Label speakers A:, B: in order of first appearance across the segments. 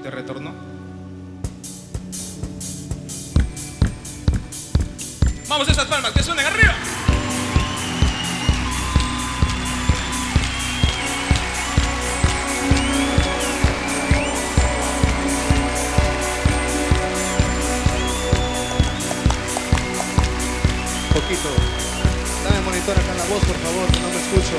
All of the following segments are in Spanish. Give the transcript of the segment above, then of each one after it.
A: y te retornó. Vamos, esas palmas que suenen arriba.
B: Poquito. Dame monitor acá en la voz, por favor, que no me escucho.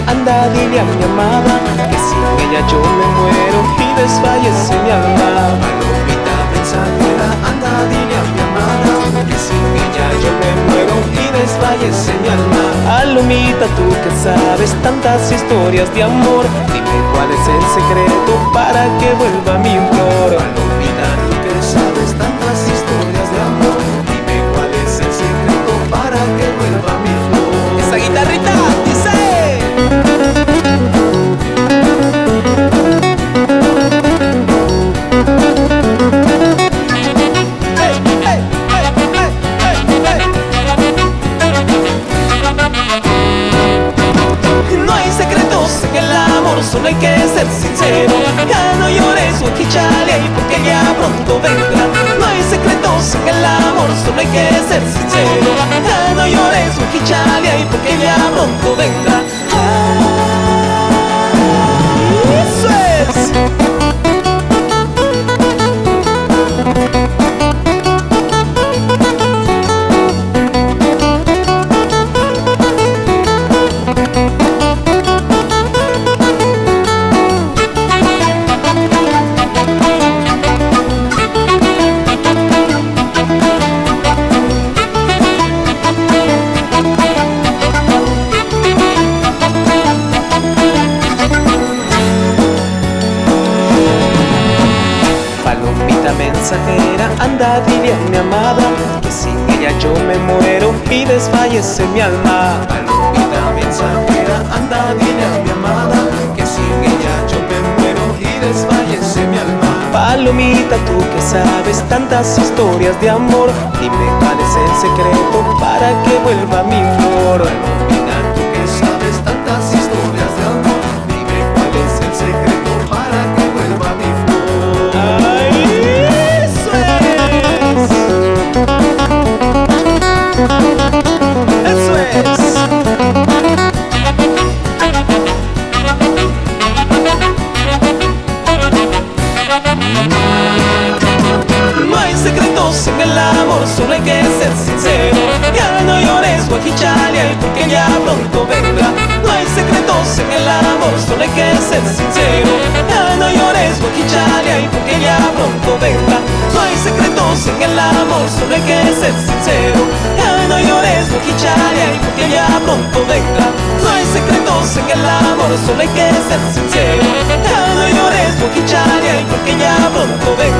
C: Anda, dile a mi amada que sin ella yo me muero y desfallece mi alma. Palomita mensajera, anda, dile a mi amada que sin ella yo me muero y desfallece mi alma. Palomita, tú que sabes tantas historias de amor, dime cuál es el secreto para que vuelva mi flor. Palomita, tú que sabes tantas historias de amor, dime cuál es el secreto para que vuelva mi flor. Esa guitarrita dice: no hay secretos en el amor, solo hay que ser sincero. Ya no llores, Huaquichale, porque ya pronto vendrá. No hay secretos en el amor, solo hay que ser sincero. Ya no llores, Huaquichale, porque ya pronto vendrá. ¡Eso es! Palomita mensajera, anda, dile a mi amada que sin ella yo me muero y desfallece mi alma. Palomita mensajera, anda, dile a mi amada que sin ella yo me muero y desfallece mi alma. Palomita, tú que sabes tantas historias de amor, dime cuál es el secreto para que vuelva mi flor. Palomita, tú que sabes tantas historias de amor, dime cuál es el secreto para que vuelva mi flor. ¡Ay, eso es! ¡Eso es! No hay secretos en el amor, solo hay que ser sincero. Ya no llores, Huaquichale, porque ya pronto vendrá. No hay secretos en el amor, solo hay que ser sincero. Ya no llores, Huaquichale, porque ya pronto vendrá. No hay secretos en el amor, solo hay que ser sincero. Ya no llores, Huaquichale, porque ya pronto vendrá. No hay secretos en el amor, solo hay que ser sincero. Ya no llores, Huaquichale, porque ya pronto vendrá.